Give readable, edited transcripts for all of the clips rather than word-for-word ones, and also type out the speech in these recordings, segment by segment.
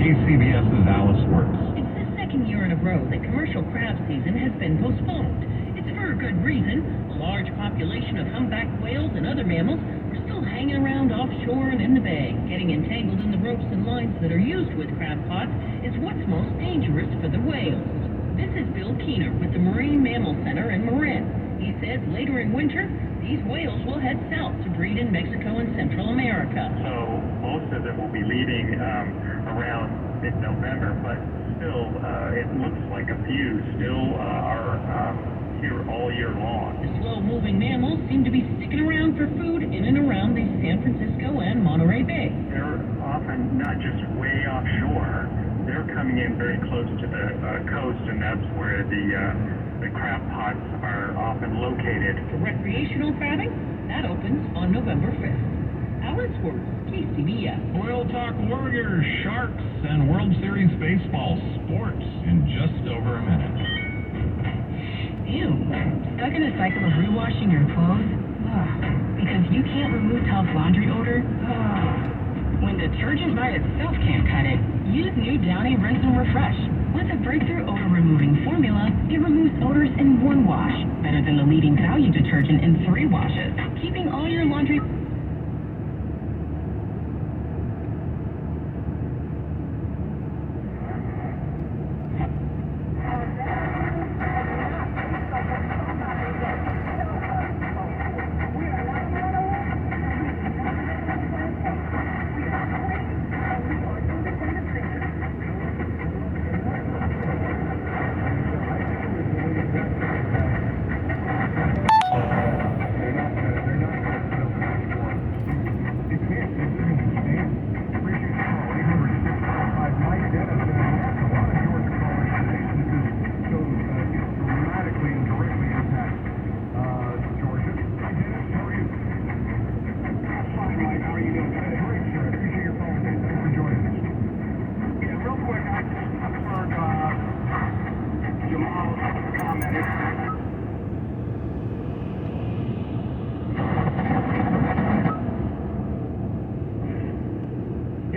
KCBS's Alice Works. It's the second year in a row that commercial crab season has been postponed. It's for a good reason. A large population of humpback whales and other mammals are still hanging around offshore and in the bay. Getting entangled in the ropes and lines that are used with crab pots is what's most dangerous for the whales. This is Bill Keener with the Marine Mammal Center in Marin. He says later in winter, these whales will head south to breed in Mexico and Central America. So most of them will be leaving around mid-November, but still, it looks like a few still are here all year long. The slow-moving mammals seem to be sticking around for food in and around the San Francisco and Monterey Bay. They're often not just way offshore. They're coming in very close to the coast, and that's where the crab pots are often located. For recreational crabbing, that opens on November 5th. Alice Works, KCBS. Oil Talk Warriors, Sharks, and World Series Baseball sports in just over a minute. Ew. Stuck in a cycle of rewashing your clothes? Ugh. Because you can't remove tough laundry odor? Ugh. When detergent by itself can't cut it, use new Downy Rinse and Refresh. With a breakthrough odor-removing formula, it removes odors in one wash, better than the leading value detergent in 3 washes, keeping all your laundry...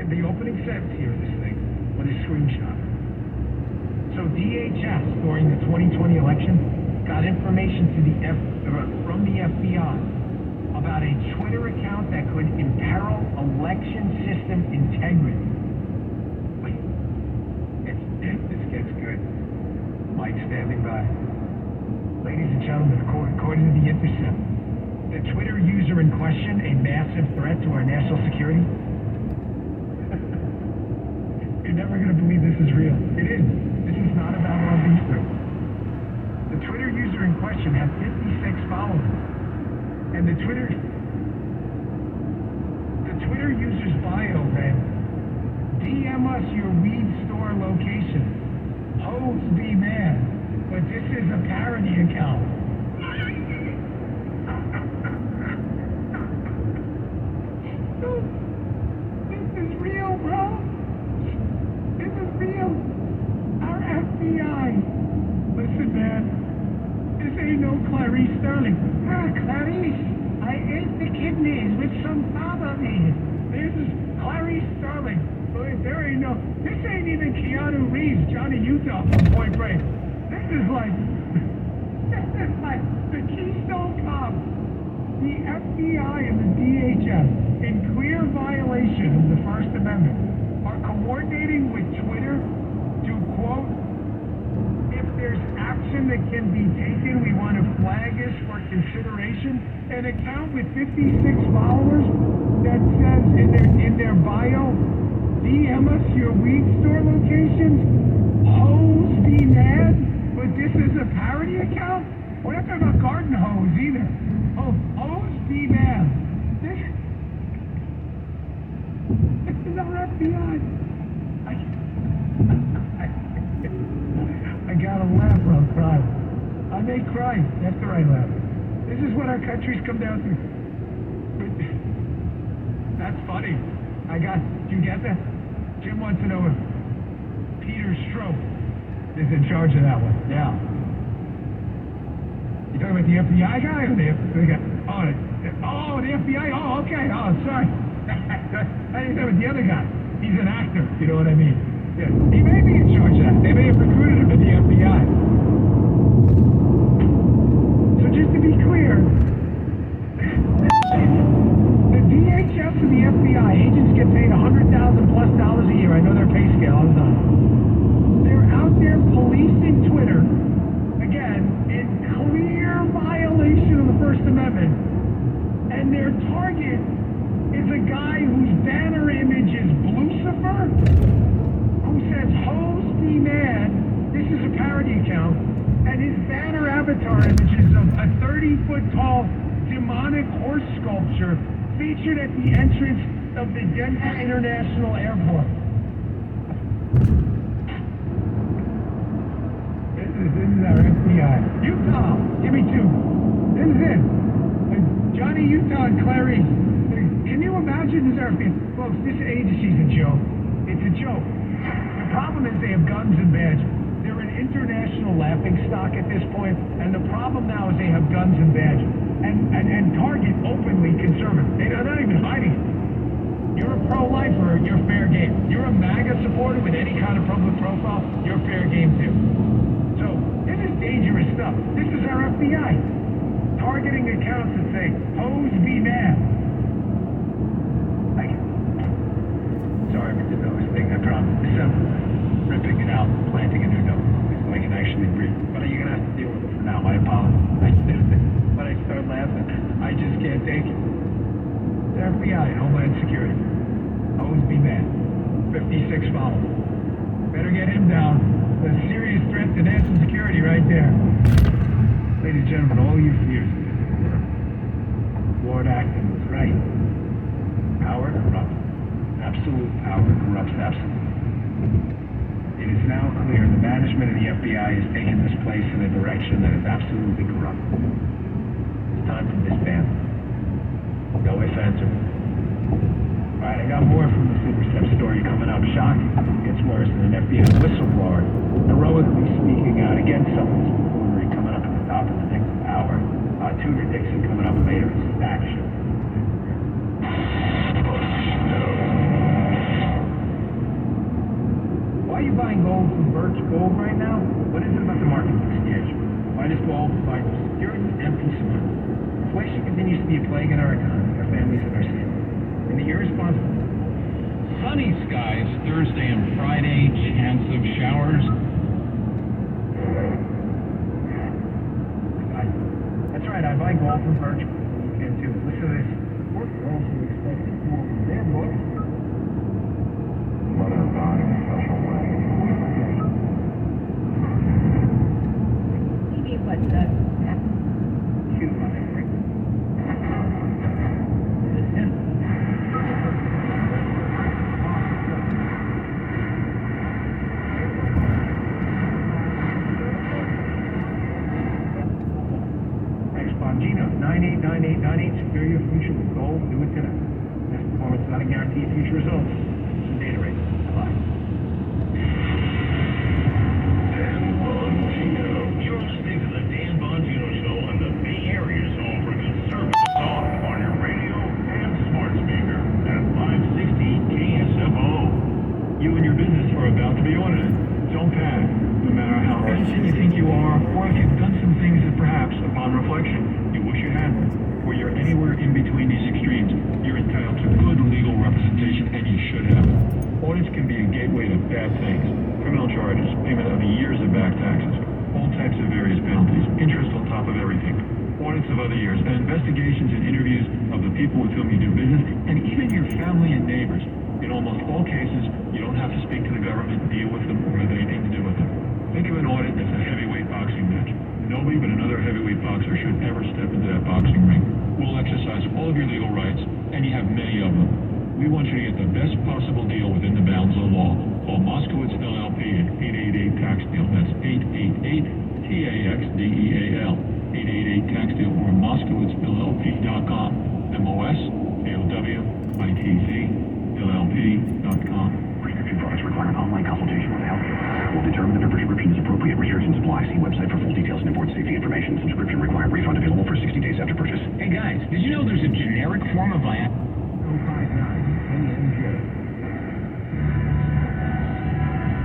The opening sentence here of this thing with a screenshot. So DHS during the 2020 election got information from the FBI about a Twitter account that could imperil election system integrity. Wait, this gets good. Mike standing by. Ladies and gentlemen, according to The Intercept, the Twitter user in question a massive threat to our national security? You're never going to believe this is real. It is. This is not about our research. The Twitter user in question had 56 followers. And the Twitter user's bio read, DM us your weed store location. Hoes be mad, but this is a parody account. This is real, bro. This is real. Our FBI. Listen, man. This ain't no Clarice Sterling. Clarice, I ate the kidneys with some fava beans. This is Clarice Sterling. There ain't no... This ain't even Keanu Reeves, Johnny Utah from Point Break. This is like the Keystone Cops. The FBI and the DHS, in clear violation of the First Amendment, are coordinating with Twitter to, quote, if there's action that can be taken, we want to flag this for consideration. An account with 56 followers that says in their bio, DM us your weed store locations, hoes be mad, but this is a parody account? We're not talking about garden hose either. Oh, hoes be mad. This is our FBI. I gotta laugh or I'll cry. I may cry after I laugh. This is what our country's come down to. That's funny. Do you get that? Jim wants to know if Peter Stroke is in charge of that one. Yeah. You talking about the FBI guy or the FBI guy? Oh, the FBI? Oh, okay. Oh, sorry. I didn't know about the other guy. He's an actor. You know what I mean? Yeah, he may be in charge of that. They may have recruited him to the FBI. So just to be clear, the DHS and the FBI agents get paid $100,000+ a year. I know their pay scale. I was on it. They're out there policing Twitter, again, in clear violation of the First Amendment. And their target is a guy whose banner image is Lucifer, who says, "Hoes be mad." This is a parody account. And his banner avatar image is a 30-foot-tall demonic horse sculpture featured at the entrance of the Denver International Airport. This is our FBI. Utah, give me two. This is it. Johnny Utah and Clarice. Can you imagine this? Folks, this agency's a joke. It's a joke. The problem is they have guns and badges. They're an international laughing stock at this point, and the problem now is they have guns and badges. And Target openly conservative. They're not even hiding it. You're a pro-lifer, you're fair game. You're a MAGA supporter with any kind of public profile, you're fair game too. So, this is dangerous stuff. This is our FBI. Targeting accounts that say, "Hoes be mad." Sorry for the nose thing. I promise. December. Ripping it out, planting a new nose so I can actually breathe. But you're gonna have to deal with it for now. My apologies. But I start laughing. I just can't take it. The FBI and Homeland Security. Always be mad. 56 followers. Better get him down. A serious threat to national security right there. Ladies and gentlemen, all your fears are Lord Acton was right. Power corrupts. Absolute power corrupts absolute. It is now clear the management of the FBI has taken this place in a direction that is absolutely corrupt. It's time to disband. No ifs, ands, or buts. Alright, I got more from the Superstep story coming up. Shocking. Gets worse than an FBI whistleblower heroically speaking out against someone's buffoonery coming up at the top of the next hour. Tudor Dixon coming up later in Stack Show. Why are you buying gold from Birch Gold right now? What is it about the market that's scares you? Minus gold provides security and peace of mind. Inflation continues to be a plague in our economy, our families, and our cities. And the irresponsible. Sunny skies Thursday and Friday, chance of showers. That's right, I buy gold from Birch Gold. You can too. Listen to this. We're also expecting more from their books. Mother God in a special way. Maybe what's up? Cute, my favorite. Bongino, 989898, secure your future with gold, do it today. Past performance is not a guarantee of future results. Some data rates. Bye. Dan Bongino. You're listening to the Dan Bongino Show on the Bay Area's home for conservative talk on your radio and smart speaker at 560 KSFO. You and your business are about to be audited. Don't panic. No matter how innocent you think you are, or if you've done some things that perhaps, upon reflection, you wish you hadn't, or you're anywhere in between these extremes, you're entitled to good legal representation, and you should have it. Audits can be a gateway to bad things. Criminal charges, payment of years of back taxes, all types of various penalties, interest on top of everything, audits of other years, and investigations and interviews of the people with whom you do business, and even your family and neighbors. In almost all cases, you don't have to speak to the government, deal with them, or have anything to do with them. Think of an audit as a heavyweight boxing match. Nobody but another heavyweight boxer should ever step into that boxing ring. We'll exercise all of your legal rights, and you have many of them. We want you to get the best possible deal within the bounds of the law. Call Moskowitz LLP at 888-TAX-DEAL. That's 888-TAXDEAL. 888-TAX-DEAL or MoskowitzLLP.com. MOSKOWITZ-LLP.com. Prescription products require an online consultation with a healthcare. Will determine if a prescription is appropriate. Restrictions apply. See website for full details and important safety information. Subscription required. Refund available for 60 days after purchase. Hey guys, did you know there's a generic form of 059 NNJ.